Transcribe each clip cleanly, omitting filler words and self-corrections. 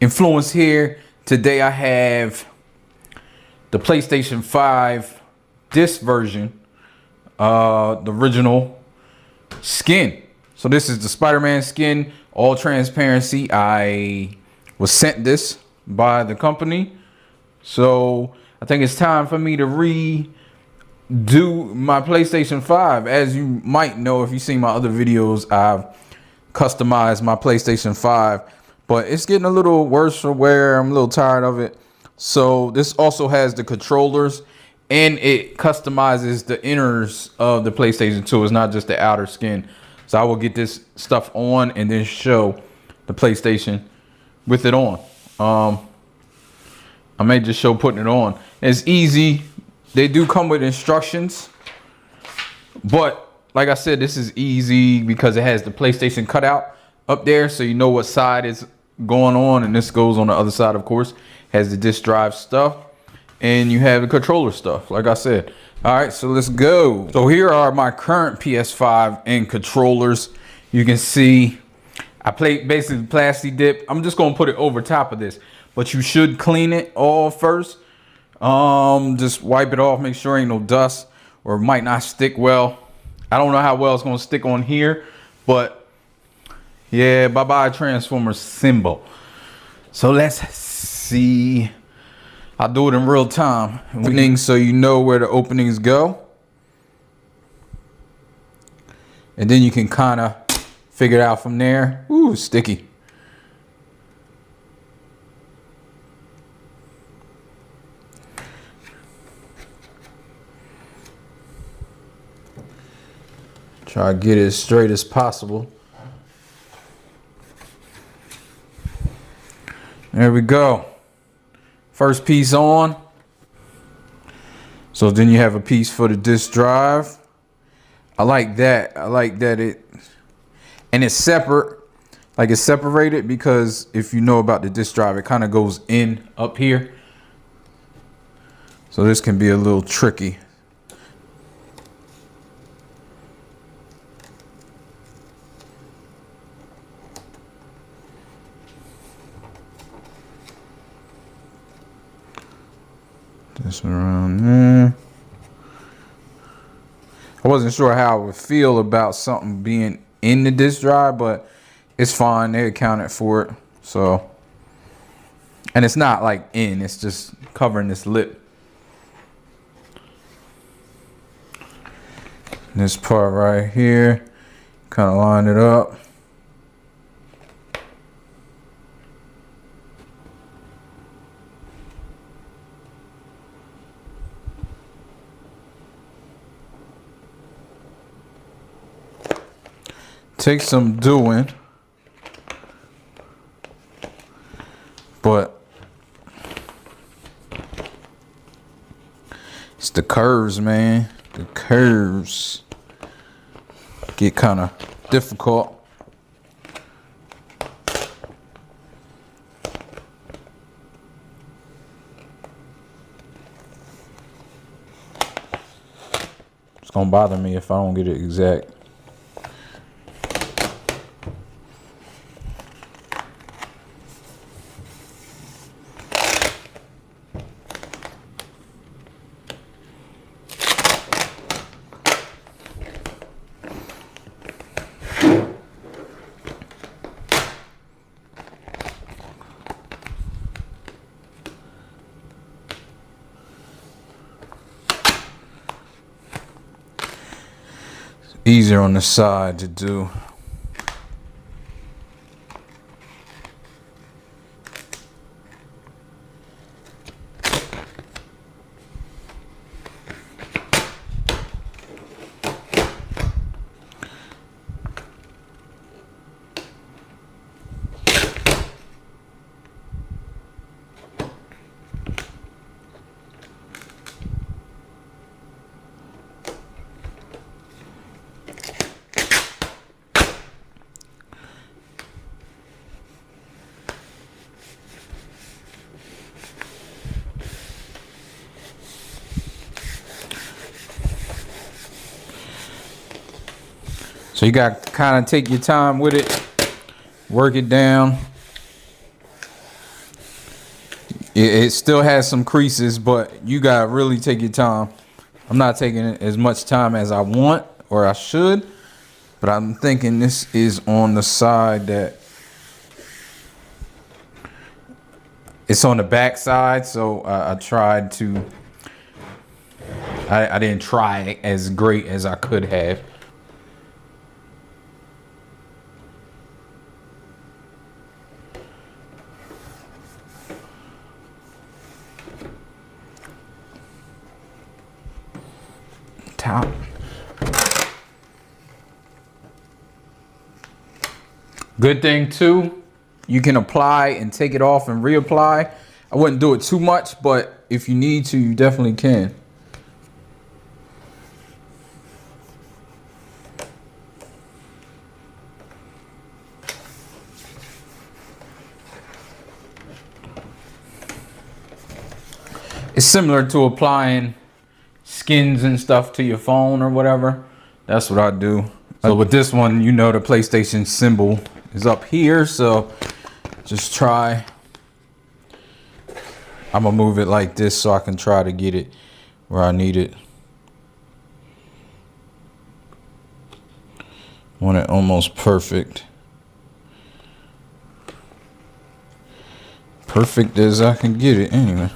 Influence here. Today I have the PlayStation 5 disc version, the original skin. So this is the Spider-Man skin, all transparency. I was sent this by the company, so I think it's time for me to redo my PlayStation 5. As you might know, if you've seen my other videos, I've customized my PlayStation 5, but it's getting a little worse for wear. I'm a little tired of it. So this also has the controllers, and it customizes the inners of the PlayStation 2. It's not just the outer skin. So I will get this stuff on and then show the PlayStation with it on. I may just show putting it on. It's easy. They do come with instructions, but like I said, this is easy because it has the PlayStation cutout up there, so you know what side is going on, and this goes on the other side, of course. Has the disk drive stuff, and you have the controller stuff, like I said. All right, so let's go. So here are my current PS5 and controllers. You can see I played basically plastic dip. I'm just gonna put it over top of this, but you should clean it all first. Just wipe it off, make sure ain't no dust, or it might not stick well. I don't know how well it's gonna stick on here, but yeah, bye-bye Transformer symbol. So let's see. I'll do it in real time. Openings, so you know where the openings go. And then you can kind of figure it out from there. Ooh, sticky. Try to get it as straight as possible. There we go. First piece on. So then you have a piece for the disk drive. I like that. I like that it's separate. Like it's separated, because if you know about the disk drive, it kind of goes in up here. So this can be a little tricky. This around there. I wasn't sure how I would feel about something being in the disk drive, but it's fine. They accounted for it. So, and it's not like in, it's just covering this lip. This part right here, kind of line it up. Takes some doing, but it's the curves, man. The curves get kind of difficult. It's gonna bother me if I don't get it exact. Easier on the side to do. So you got to kind of take your time with it, work it down. It still has some creases, but you gotta really take your time. I'm not taking as much time as I want or I should, but I'm thinking this is on the side that it's on the back side, so I tried to. I didn't try as great as I could have. Top. Good thing too, you can apply and take it off and reapply. I wouldn't do it too much, but if you need to, you definitely can. It's similar to applying skins and stuff to your phone or whatever. That's what I do. So with this one, you know, the PlayStation symbol is up here, so just try. I'm gonna move it like this so I can try to get it where I need it. Want it almost perfect. Perfect as I can get it anyway.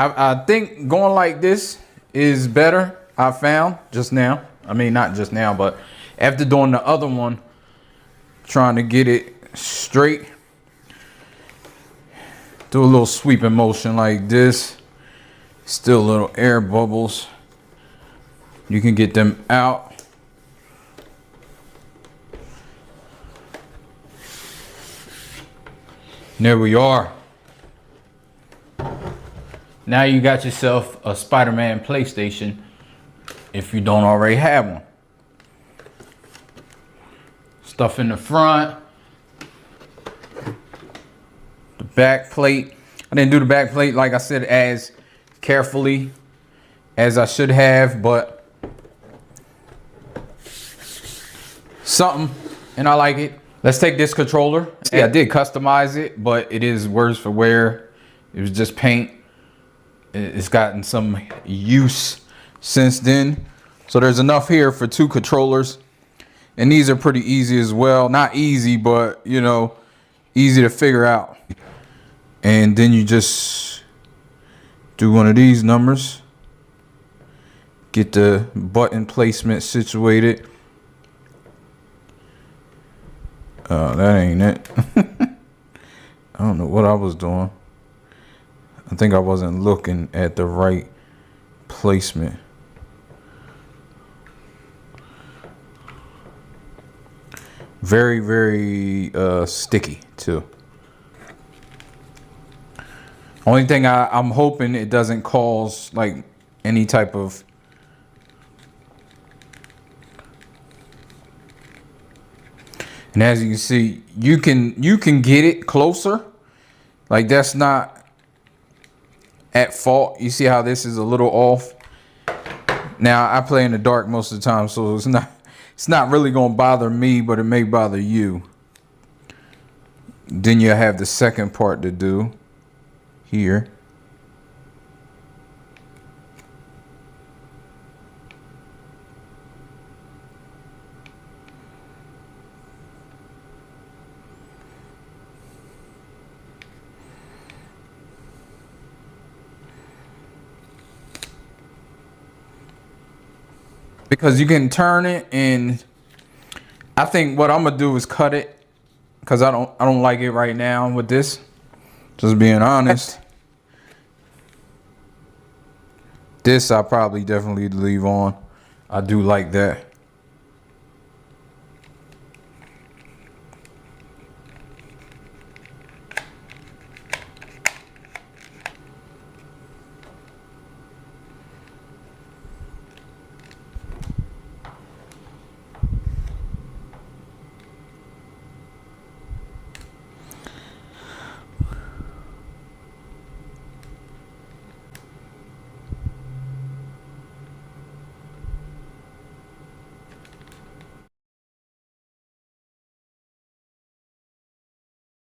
I think going like this is better. I found just now. I mean, not just now, but after doing the other one, trying to get it straight. Do a little sweeping motion like this. Still little air bubbles. You can get them out. And there we are. Now you got yourself a Spider-Man PlayStation if you don't already have one. Stuff in the front. The back plate. I didn't do the back plate, like I said, as carefully as I should have, but something, and I like it. Let's take this controller. Yeah, I did customize it, but it is worse for wear. It was just paint. It's gotten some use since then. So there's enough here for 2 controllers. And these are pretty easy as well. Not easy, but, you know, easy to figure out. And then you just do one of these numbers. Get the button placement situated. That ain't it. I don't know what I was doing. I think I wasn't looking at the right placement. Very, very sticky too. Only thing I'm hoping it doesn't cause like any type of and as you can see, you can get it closer. Like that's not at fault. You see how this is a little off. Now I play in the dark most of the time, so it's not really gonna bother me, but it may bother you. Then you have the second part to do here. Because you can turn it, and I think what I'm gonna do is cut it because I don't like it right now with this. Just being honest. This I probably definitely leave on. I do like that.